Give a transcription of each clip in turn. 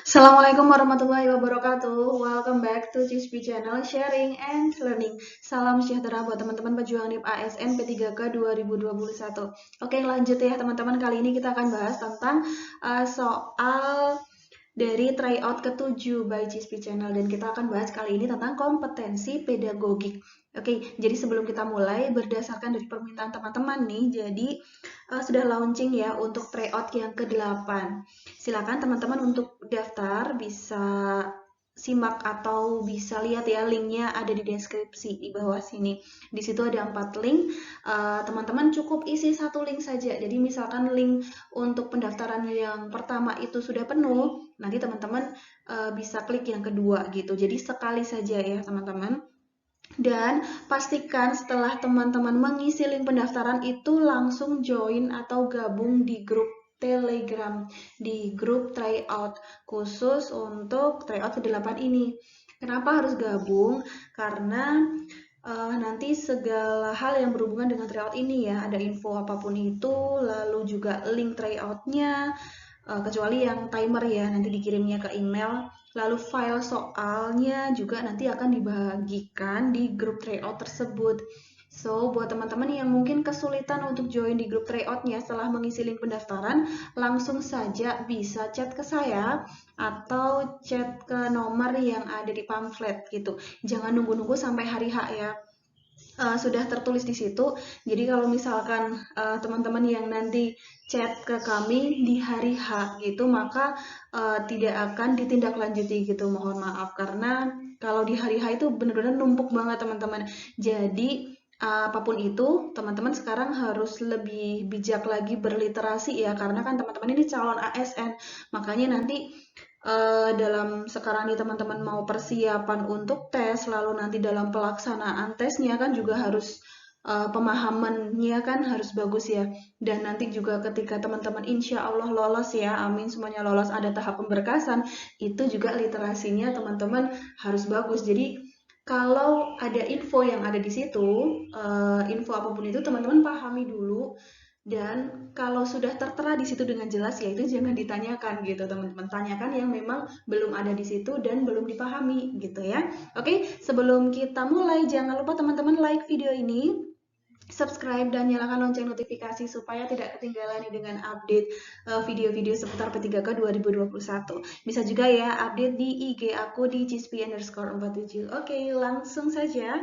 Assalamualaikum warahmatullahi wabarakatuh. Welcome back to CISP Channel Sharing and Learning. Salam sejahtera buat teman-teman pejuang NIP ASN P3K 2021. Oke, lanjut ya teman-teman. Kali ini kita akan bahas tentang soal dari tryout ke-7 by CISP Channel, dan kita akan bahas kali ini tentang kompetensi pedagogik. Oke, jadi sebelum kita mulai, berdasarkan dari permintaan teman-teman nih, jadi sudah launching ya untuk tryout yang ke-8. Silakan teman-teman untuk daftar bisa simak atau bisa lihat ya, linknya ada di deskripsi di bawah sini. Di situ ada 4 link. Teman-teman cukup isi satu link saja. Jadi misalkan link untuk pendaftaran yang pertama itu sudah penuh, nanti teman-teman bisa klik yang kedua gitu. Jadi sekali saja ya teman-teman. Dan pastikan setelah teman-teman mengisi link pendaftaran itu langsung join atau gabung di grup Telegram, di grup tryout khusus untuk tryout ke-8 ini. Kenapa harus gabung? Karena nanti segala hal yang berhubungan dengan tryout ini ya, ada info apapun itu, lalu juga link tryoutnya, kecuali yang timer ya, nanti dikirimnya ke email. Lalu file soalnya juga nanti akan dibagikan di grup tryout tersebut. So, buat teman-teman yang mungkin kesulitan untuk join di grup tryoutnya setelah mengisi link pendaftaran, langsung saja bisa chat ke saya atau chat ke nomor yang ada di pamflet gitu. Jangan nunggu-nunggu sampai hari H ya. Sudah tertulis di situ. Jadi kalau misalkan teman-teman yang nanti chat ke kami di hari H gitu, maka tidak akan ditindaklanjuti gitu. Mohon maaf karena kalau di hari H itu benar-benar numpuk banget teman-teman. Jadi apapun itu, teman-teman sekarang harus lebih bijak lagi berliterasi ya, karena kan teman-teman ini calon ASN. Makanya nanti dalam sekarang ini teman-teman mau persiapan untuk tes, lalu nanti dalam pelaksanaan tesnya kan juga harus pemahamannya kan harus bagus ya. Dan nanti juga ketika teman-teman insya Allah lolos ya, amin semuanya lolos, ada tahap pemberkasan, itu juga literasinya teman-teman harus bagus. Jadi kalau ada info yang ada di situ, info apapun itu teman-teman pahami dulu, dan kalau sudah tertera di situ dengan jelas, ya itu jangan ditanyakan gitu teman-teman. Tanyakan yang memang belum ada di situ dan belum dipahami gitu ya. Oke, sebelum kita mulai, jangan lupa teman-teman like video ini, subscribe dan nyalakan lonceng notifikasi supaya tidak ketinggalan dengan update video-video seputar P3K 2021. Bisa juga ya update di IG aku di cispi_47. Oke, langsung saja.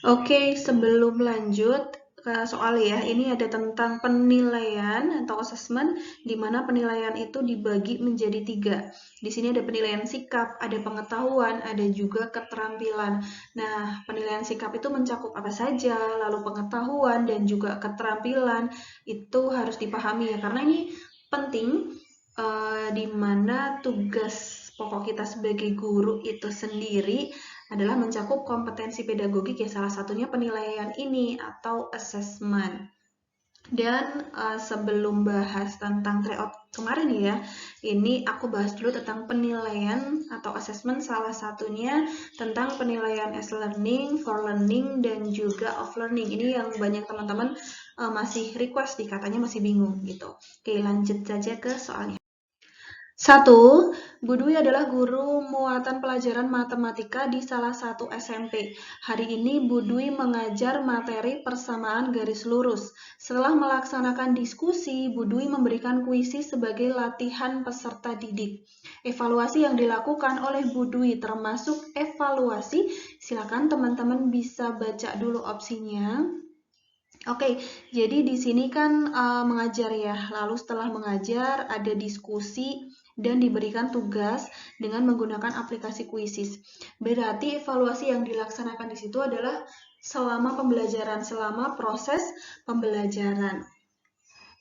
Oke, sebelum lanjut ke soal ya, ini ada tentang penilaian atau assessment, di mana penilaian itu dibagi menjadi 3. Di sini ada penilaian sikap, ada pengetahuan, ada juga keterampilan. Nah, penilaian sikap itu mencakup apa saja, lalu pengetahuan dan juga keterampilan itu harus dipahami ya, karena ini penting, di mana tugas pokok kita sebagai guru itu sendiri adalah mencakup kompetensi pedagogik ya, salah satunya penilaian ini atau assessment. Dan sebelum bahas tentang tryout kemarin ya, ini aku bahas dulu tentang penilaian atau assessment, salah satunya tentang penilaian as learning, for learning, dan juga off learning. Ini yang banyak teman-teman masih request nih, katanya masih bingung gitu. Oke, lanjut saja ke soalnya. 1. Bu Dwi adalah guru muatan pelajaran matematika di salah satu SMP. Hari ini Bu Dwi mengajar materi persamaan garis lurus. Setelah melaksanakan diskusi, Bu Dwi memberikan kuisi sebagai latihan peserta didik. Evaluasi yang dilakukan oleh Bu Dwi termasuk evaluasi. Silakan teman-teman bisa baca dulu opsinya. Oke, jadi di sini kan mengajar ya. Lalu setelah mengajar ada diskusi dan diberikan tugas dengan menggunakan aplikasi Quizzes. Berarti evaluasi yang dilaksanakan di situ adalah selama pembelajaran, selama proses pembelajaran.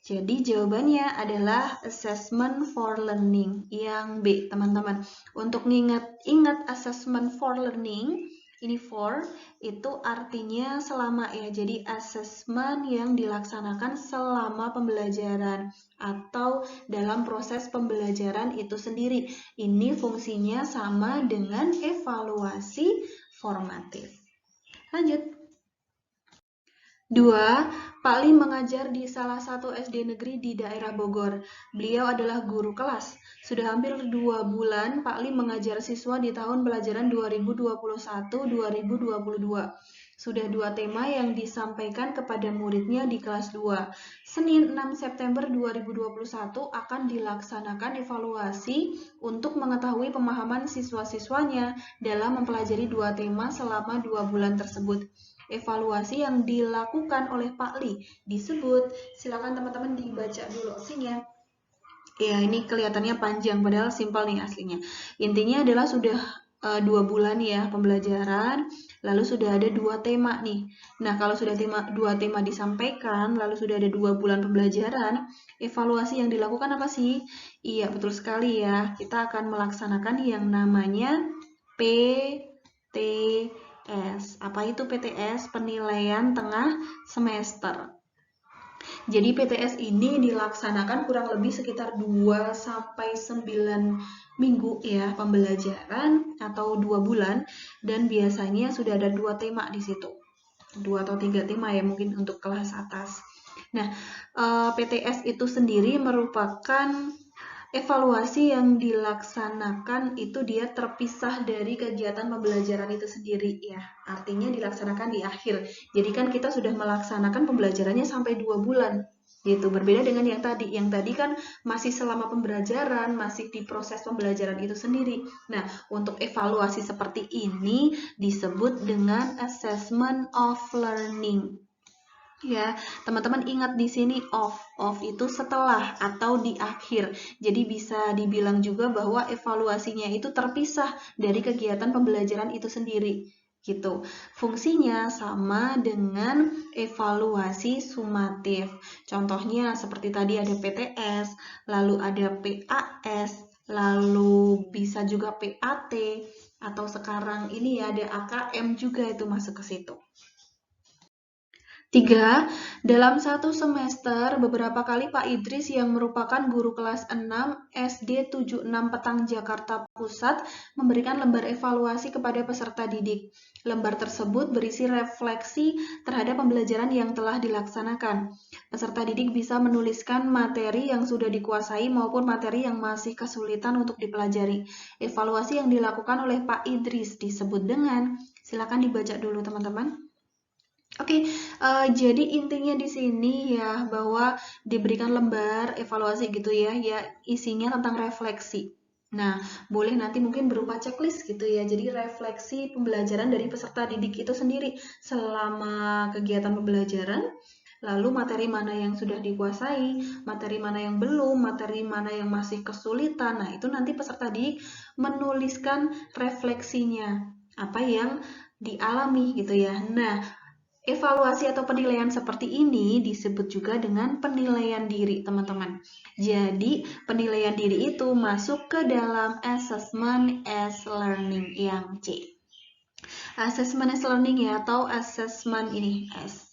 Jadi jawabannya adalah assessment for learning yang B, teman-teman. Untuk ingat assessment for learning, ini for itu artinya selama ya. Jadi assessment yang dilaksanakan selama pembelajaran atau dalam proses pembelajaran itu sendiri. Ini fungsinya sama dengan evaluasi formatif. Lanjut. 2. Pak Lim mengajar di salah satu SD negeri di daerah Bogor. Beliau adalah guru kelas. Sudah hampir 2 bulan Pak Lim mengajar siswa di tahun pelajaran 2021-2022. Sudah 2 tema yang disampaikan kepada muridnya di kelas 2. Senin 6 September 2021 akan dilaksanakan evaluasi untuk mengetahui pemahaman siswa-siswanya dalam mempelajari 2 tema selama 2 bulan tersebut. Evaluasi yang dilakukan oleh Pak Li disebut, silakan teman-teman dibaca dulu opsinya. Ya, ini kelihatannya panjang, padahal simpel nih aslinya. Intinya adalah sudah 2 bulan ya pembelajaran, lalu sudah ada 2 tema nih. Nah, kalau sudah 2 tema disampaikan, lalu sudah ada 2 bulan pembelajaran, evaluasi yang dilakukan apa sih? Iya, betul sekali ya. Kita akan melaksanakan yang namanya PTS. Apa itu PTS? Penilaian tengah semester. Jadi PTS ini dilaksanakan kurang lebih sekitar 2-9 minggu ya pembelajaran atau 2 bulan, dan biasanya sudah ada 2 tema di situ. 2 atau 3 tema ya mungkin untuk kelas atas. Nah, PTS itu sendiri merupakan evaluasi yang dilaksanakan itu dia terpisah dari kegiatan pembelajaran itu sendiri ya. Artinya dilaksanakan di akhir. Jadi kan kita sudah melaksanakan pembelajarannya sampai 2 bulan. Gitu. Berbeda dengan yang tadi. Yang tadi kan masih selama pembelajaran, masih di proses pembelajaran itu sendiri. Nah, untuk evaluasi seperti ini disebut dengan assessment of learning. Ya, teman-teman ingat di sini of itu setelah atau di akhir. Jadi bisa dibilang juga bahwa evaluasinya itu terpisah dari kegiatan pembelajaran itu sendiri. Gitu. Fungsinya sama dengan evaluasi sumatif. Contohnya seperti tadi ada PTS, lalu ada PAS, lalu bisa juga PAT, atau sekarang ini ya ada AKM juga itu masuk ke situ. 3. Dalam satu semester, beberapa kali Pak Idris yang merupakan guru kelas 6 SD 76 Petang Jakarta Pusat memberikan lembar evaluasi kepada peserta didik. Lembar tersebut berisi refleksi terhadap pembelajaran yang telah dilaksanakan. Peserta didik bisa menuliskan materi yang sudah dikuasai maupun materi yang masih kesulitan untuk dipelajari. Evaluasi yang dilakukan oleh Pak Idris disebut dengan, silakan dibaca dulu teman-teman. Oke, jadi intinya di sini ya bahwa diberikan lembar evaluasi gitu ya, isinya tentang refleksi. Nah, boleh nanti mungkin berupa checklist gitu ya. Jadi refleksi pembelajaran dari peserta didik itu sendiri selama kegiatan pembelajaran. Lalu materi mana yang sudah dikuasai, materi mana yang belum, materi mana yang masih kesulitan. Nah, itu nanti peserta didik menuliskan refleksinya, apa yang dialami gitu ya. Nah, evaluasi atau penilaian seperti ini disebut juga dengan penilaian diri, teman-teman. Jadi, penilaian diri itu masuk ke dalam assessment as learning yang C. Assessment as learning ya, atau assessment ini S.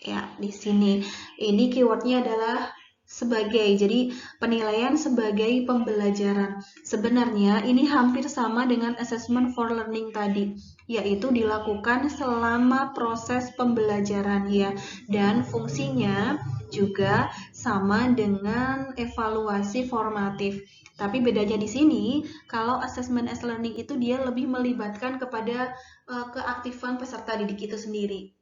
Ya, di sini. Ini keywordnya adalah sebagai, jadi penilaian sebagai pembelajaran. Sebenarnya ini hampir sama dengan assessment for learning tadi, yaitu dilakukan selama proses pembelajaran ya, dan fungsinya juga sama dengan evaluasi formatif. Tapi bedanya di sini, kalau assessment as learning itu dia lebih melibatkan kepada keaktifan peserta didik itu sendiri.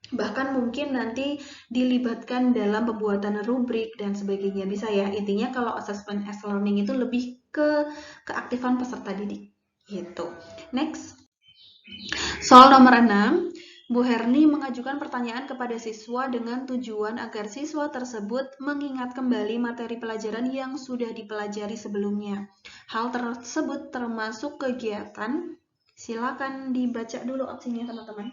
Bahkan mungkin nanti dilibatkan dalam pembuatan rubrik dan sebagainya, bisa ya. Intinya kalau assessment as learning itu lebih ke keaktifan peserta didik gitu. Next, soal nomor 6. Bu Herni mengajukan pertanyaan kepada siswa dengan tujuan agar siswa tersebut mengingat kembali materi pelajaran yang sudah dipelajari sebelumnya. Hal tersebut termasuk kegiatan, silakan dibaca dulu opsinya teman-teman.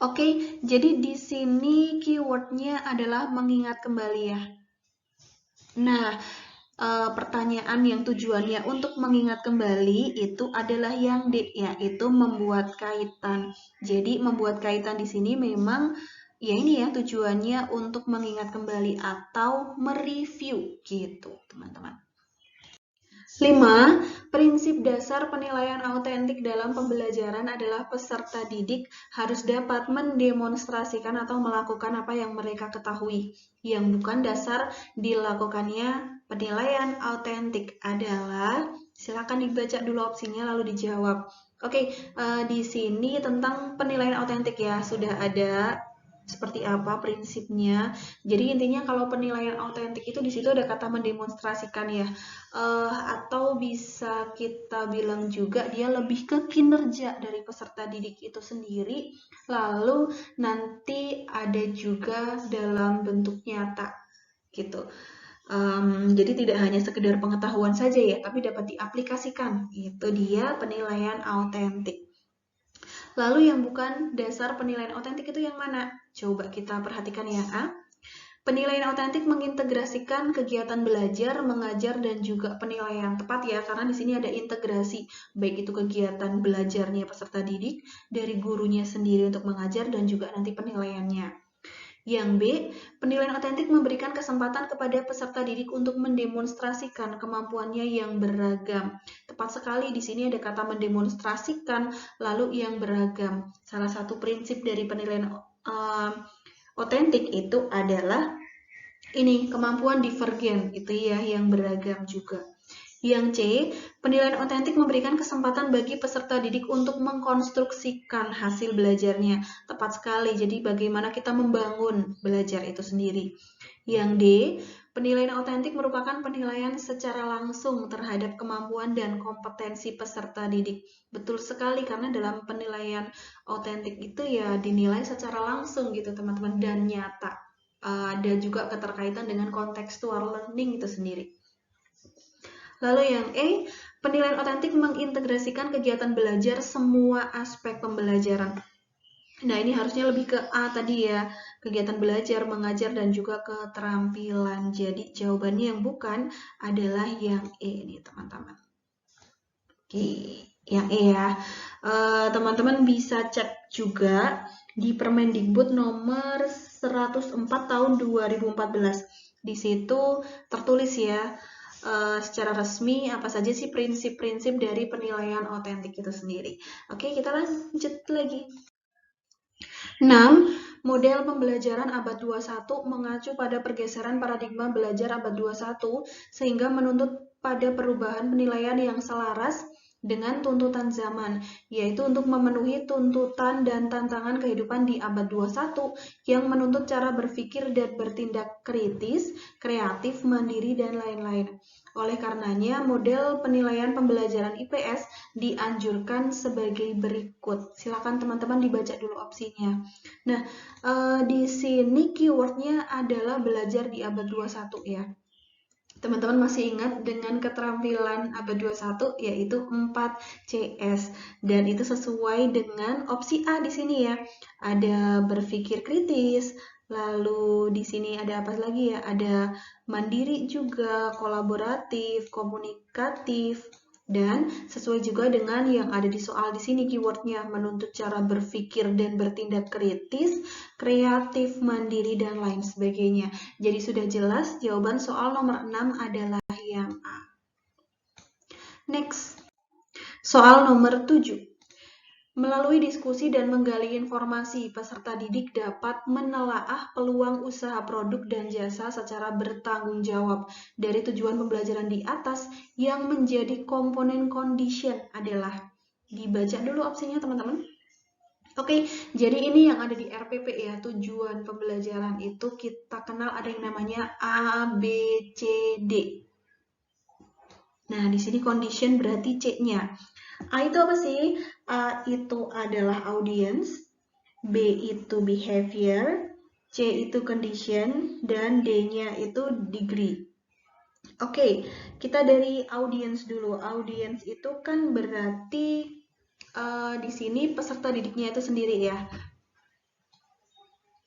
Oke, jadi di sini keywordnya adalah mengingat kembali ya. Nah, pertanyaan yang tujuannya untuk mengingat kembali itu adalah yang D, yaitu membuat kaitan. Jadi membuat kaitan di sini memang ya ini ya tujuannya untuk mengingat kembali atau mereview gitu, teman-teman. 5. Prinsip dasar penilaian autentik dalam pembelajaran adalah peserta didik harus dapat mendemonstrasikan atau melakukan apa yang mereka ketahui. Yang bukan dasar dilakukannya penilaian autentik adalah, silakan dibaca dulu opsinya lalu dijawab. Oke, di sini tentang penilaian autentik ya, sudah ada seperti apa prinsipnya. Jadi intinya kalau penilaian autentik itu di situ ada kata mendemonstrasikan ya. Atau bisa kita bilang juga dia lebih ke kinerja dari peserta didik itu sendiri. Lalu nanti ada juga dalam bentuk nyata gitu. Jadi tidak hanya sekedar pengetahuan saja ya, tapi dapat diaplikasikan. Itu dia penilaian autentik. Lalu yang bukan dasar penilaian autentik itu yang mana? Coba kita perhatikan ya. Penilaian autentik mengintegrasikan kegiatan belajar, mengajar, dan juga penilaian. Tepat ya, karena di sini ada integrasi, baik itu kegiatan belajarnya peserta didik, dari gurunya sendiri untuk mengajar, dan juga nanti penilaiannya. Yang B, penilaian autentik memberikan kesempatan kepada peserta didik untuk mendemonstrasikan kemampuannya yang beragam. Tepat sekali, di sini ada kata mendemonstrasikan, lalu yang beragam. Salah satu prinsip dari penilaian autentik itu adalah ini, kemampuan divergen, itu ya, yang beragam juga. Yang C, penilaian autentik memberikan kesempatan bagi peserta didik untuk mengkonstruksikan hasil belajarnya. Tepat sekali, jadi bagaimana kita membangun belajar itu sendiri. Yang D, penilaian autentik merupakan penilaian secara langsung terhadap kemampuan dan kompetensi peserta didik. Betul sekali, karena dalam penilaian autentik itu ya dinilai secara langsung gitu teman-teman, dan nyata. Ada juga keterkaitan dengan contextual learning itu sendiri. Lalu yang E, penilaian autentik mengintegrasikan kegiatan belajar semua aspek pembelajaran. Nah, ini harusnya lebih ke A tadi ya, kegiatan belajar, mengajar, dan juga keterampilan. Jadi, jawabannya yang bukan adalah yang E nih, teman-teman. Oke, yang E ya. Teman-teman bisa cek juga di Permendikbud nomor 104 tahun 2014. Di situ tertulis ya, secara resmi apa saja sih prinsip-prinsip dari penilaian autentik itu sendiri. Oke, kita lanjut lagi. 6. Model pembelajaran abad 21 mengacu pada pergeseran paradigma belajar abad 21 sehingga menuntut pada perubahan penilaian yang selaras dengan tuntutan zaman, yaitu untuk memenuhi tuntutan dan tantangan kehidupan di abad 21 yang menuntut cara berpikir dan bertindak kritis, kreatif, mandiri, dan lain-lain. Oleh karenanya, model penilaian pembelajaran IPS dianjurkan sebagai berikut. Silakan teman-teman dibaca dulu opsinya. Nah, di sini keywordnya adalah belajar di abad 21 ya. Teman-teman masih ingat dengan keterampilan abad 21 yaitu 4CS, dan itu sesuai dengan opsi A di sini ya. Ada berpikir kritis, lalu di sini ada apa lagi ya? Ada mandiri juga, kolaboratif, komunikatif, dan sesuai juga dengan yang ada di soal di sini keywordnya, menuntut cara berpikir dan bertindak kritis, kreatif, mandiri, dan lain sebagainya. Jadi sudah jelas jawaban soal nomor 6 adalah yang A. Next, soal nomor 7. Melalui diskusi dan menggali informasi, peserta didik dapat menelaah peluang usaha produk dan jasa secara bertanggung jawab. Dari tujuan pembelajaran di atas, yang menjadi komponen condition adalah, dibaca dulu opsinya teman-teman. Oke, jadi ini yang ada di RPP ya, tujuan pembelajaran itu kita kenal ada yang namanya A, B, C, D. Nah, di sini condition berarti C-nya. A itu apa sih? A itu adalah audience, B itu behavior, C itu condition, dan D-nya itu degree. Oke, kita dari audience dulu. Audience itu kan berarti di sini peserta didiknya itu sendiri ya.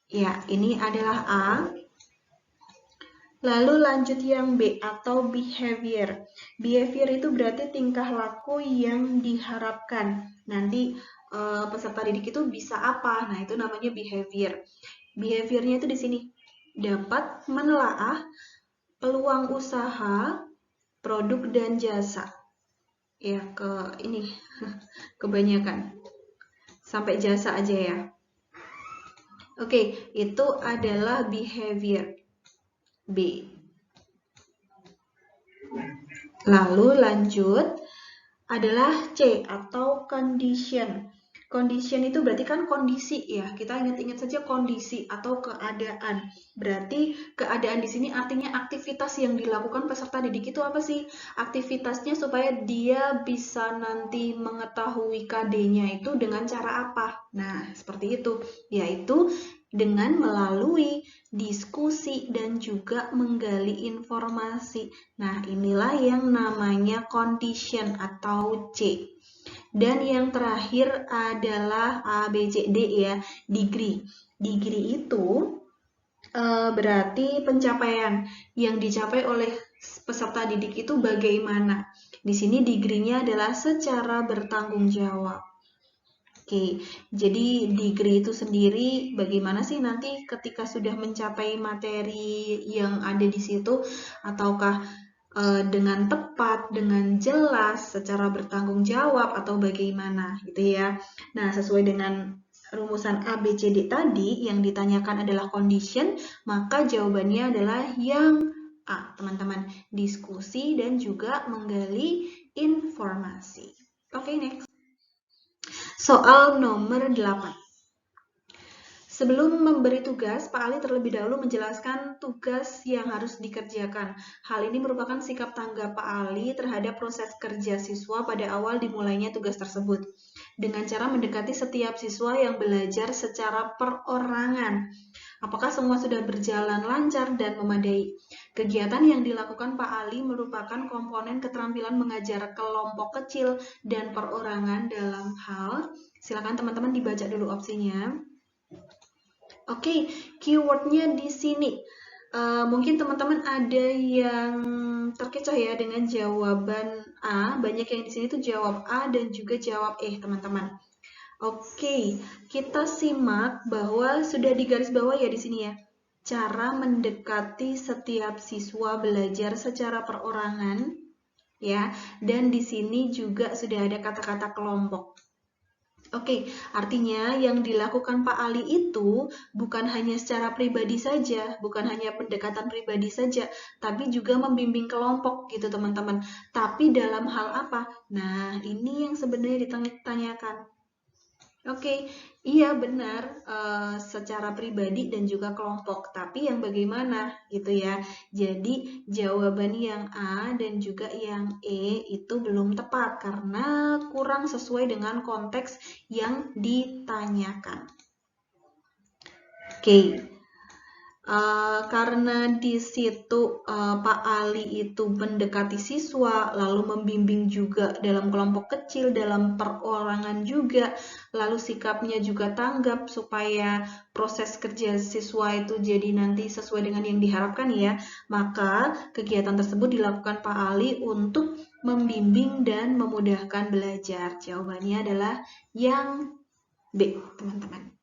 Ya, ini adalah A. Lalu lanjut yang B atau behavior. Behavior itu berarti tingkah laku yang diharapkan. Nanti peserta didik itu bisa apa? Nah, itu namanya behavior. Behaviornya itu di sini dapat menelaah peluang usaha, produk, dan jasa. ya ke ini kebanyakan sampai jasa aja ya. Oke, itu adalah behavior B. Lalu lanjut adalah C atau condition. Condition itu berarti kan kondisi ya. Kita ingat-ingat saja kondisi atau keadaan. Berarti keadaan di sini artinya aktivitas yang dilakukan peserta didik itu apa sih? Aktivitasnya supaya dia bisa nanti mengetahui KD-nya itu dengan cara apa? Nah, seperti itu. Yaitu dengan melalui diskusi dan juga menggali informasi. Nah, inilah yang namanya condition atau C. Dan yang terakhir adalah A, B, C, D ya, degree. Degree itu berarti pencapaian yang dicapai oleh peserta didik itu bagaimana. Di sini degree-nya adalah secara bertanggung jawab. Oke, jadi degree itu sendiri bagaimana sih nanti ketika sudah mencapai materi yang ada di situ, ataukah dengan tepat, dengan jelas, secara bertanggung jawab, atau bagaimana gitu ya. Nah, sesuai dengan rumusan A, B, C, D tadi, yang ditanyakan adalah condition, maka jawabannya adalah yang A, teman-teman. Diskusi dan juga menggali informasi. Oke, next. Soal nomor 8. Sebelum memberi tugas, Pak Ali terlebih dahulu menjelaskan tugas yang harus dikerjakan. Hal ini merupakan sikap tanggap Pak Ali terhadap proses kerja siswa pada awal dimulainya tugas tersebut. Dengan cara mendekati setiap siswa yang belajar secara perorangan. Apakah semua sudah berjalan lancar dan memadai? Kegiatan yang dilakukan Pak Ali merupakan komponen keterampilan mengajar kelompok kecil dan perorangan dalam hal. Silakan teman-teman dibaca dulu opsinya. Oke, keywordnya di sini. Mungkin teman-teman ada yang terkecoh ya dengan jawaban A. Banyak yang di sini tuh jawab A dan juga jawab E, teman-teman. Oke, kita simak bahwa sudah digarisbawahi ya di sini ya. Cara mendekati setiap siswa belajar secara perorangan, ya. Dan di sini juga sudah ada kata-kata kelompok. Oke, artinya yang dilakukan Pak Ali itu bukan hanya secara pribadi saja, bukan hanya pendekatan pribadi saja, tapi juga membimbing kelompok gitu teman-teman. Tapi dalam hal apa? Nah, ini yang sebenarnya ditanyakan. Oke, iya benar, secara pribadi dan juga kelompok, tapi yang bagaimana gitu ya. Jadi jawaban yang A dan juga yang E itu belum tepat karena kurang sesuai dengan konteks yang ditanyakan. Oke. Karena di situ Pak Ali itu mendekati siswa, lalu membimbing juga dalam kelompok kecil, dalam perorangan juga, lalu sikapnya juga tanggap supaya proses kerja siswa itu jadi nanti sesuai dengan yang diharapkan ya, maka kegiatan tersebut dilakukan Pak Ali untuk membimbing dan memudahkan belajar. Jawabannya adalah yang B, teman-teman.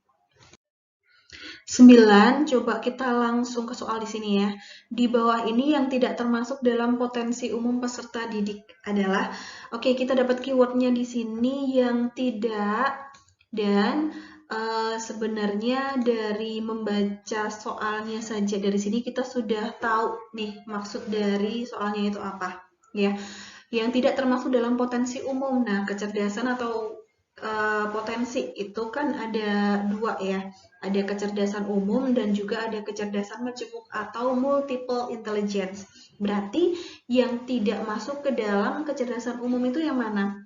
9, coba kita langsung ke soal di sini ya. Di bawah ini yang tidak termasuk dalam potensi umum peserta didik adalah, oke, kita dapat keywordnya di sini yang tidak, dan sebenarnya dari membaca soalnya saja dari sini kita sudah tahu nih maksud dari soalnya itu apa ya. Yang tidak termasuk dalam potensi umum. Nah, kecerdasan atau potensi itu kan ada dua ya. Ada kecerdasan umum dan juga ada kecerdasan majemuk atau multiple intelligence. Berarti yang tidak masuk ke dalam kecerdasan umum itu yang mana?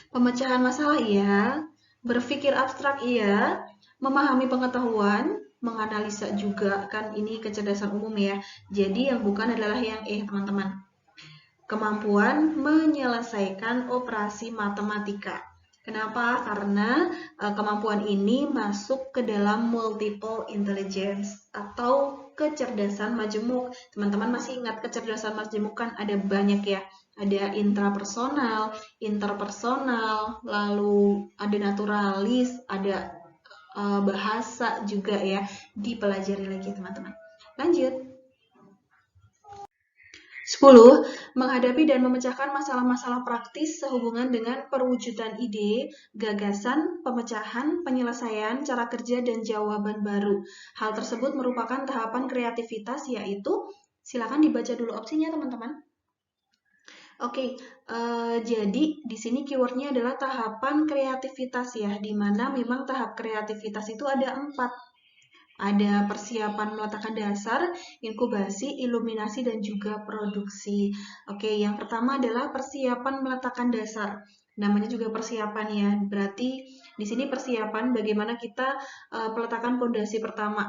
Pemecahan masalah iya, berpikir abstrak iya, memahami pengetahuan, menganalisa juga, kan ini kecerdasan umum ya. Jadi yang bukan adalah yang teman-teman. Kemampuan menyelesaikan operasi matematika. Kenapa? Karena kemampuan ini masuk ke dalam multiple intelligence atau kecerdasan majemuk. Teman-teman masih ingat kecerdasan majemuk kan ada banyak ya. Ada intrapersonal, interpersonal, lalu ada naturalis, ada bahasa juga ya. Dipelajari lagi teman-teman. Lanjut. 10. menghadapi dan memecahkan masalah-masalah praktis sehubungan dengan perwujudan ide, gagasan, pemecahan, penyelesaian, cara kerja, dan jawaban baru. Hal tersebut merupakan tahapan kreativitas, yaitu, silakan dibaca dulu opsinya teman-teman. Oke, jadi di sini keywordnya adalah tahapan kreativitas ya, di mana memang tahap kreativitas itu ada 4. Ada persiapan meletakkan dasar, inkubasi, iluminasi, dan juga produksi. Oke, yang pertama adalah persiapan meletakkan dasar. Namanya juga persiapan ya, berarti di sini persiapan bagaimana kita peletakan fondasi pertama.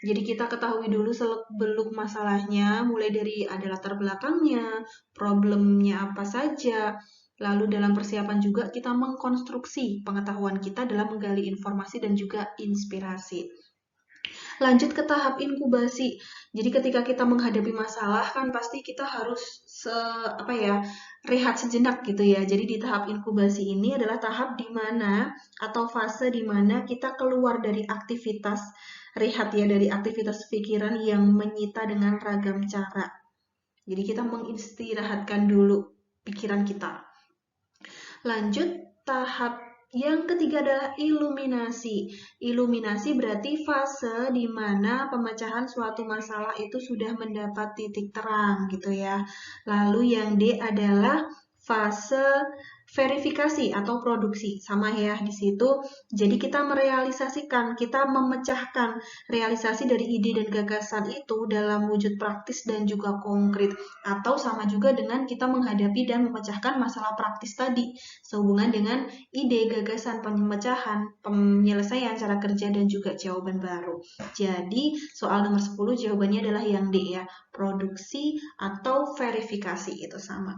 Jadi kita ketahui dulu seluk-beluk masalahnya, mulai dari ada latar belakangnya, problemnya apa saja, lalu dalam persiapan juga kita mengkonstruksi pengetahuan kita dalam menggali informasi dan juga inspirasi. Lanjut ke tahap inkubasi. Jadi ketika kita menghadapi masalah kan pasti kita harus rehat sejenak gitu ya. Jadi di tahap inkubasi ini adalah tahap di mana atau fase di mana kita keluar dari aktivitas rehat ya, dari aktivitas pikiran yang menyita dengan ragam cara. Jadi kita mengistirahatkan dulu pikiran kita. Lanjut tahap yang ketiga adalah iluminasi. Iluminasi berarti fase di mana pemecahan suatu masalah itu sudah mendapat titik terang gitu ya. Lalu yang D adalah fase verifikasi atau produksi. Sama ya di situ. Jadi kita merealisasikan, kita memecahkan realisasi dari ide dan gagasan itu dalam wujud praktis dan juga konkret. Atau sama juga dengan kita menghadapi dan memecahkan masalah praktis tadi sehubungan dengan ide, gagasan, pemecahan, penyelesaian, cara kerja, dan juga jawaban baru. Jadi, soal nomor 10 jawabannya adalah yang D ya, produksi atau verifikasi itu sama.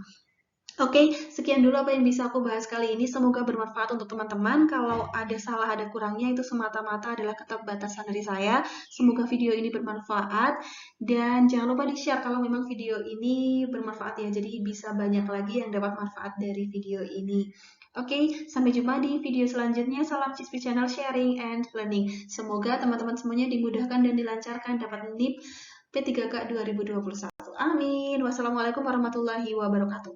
Oke, sekian dulu apa yang bisa aku bahas kali ini. Semoga bermanfaat untuk teman-teman. Kalau ada salah, ada kurangnya, itu semata-mata adalah keterbatasan dari saya. Semoga video ini bermanfaat. Dan jangan lupa di-share kalau memang video ini bermanfaat ya. Jadi bisa banyak lagi yang dapat manfaat dari video ini. Oke, sampai jumpa di video selanjutnya. Salam CISP Channel Sharing and Learning. Semoga teman-teman semuanya dimudahkan dan dilancarkan dapat NIP P3K 2021. Amin. Wassalamualaikum warahmatullahi wabarakatuh.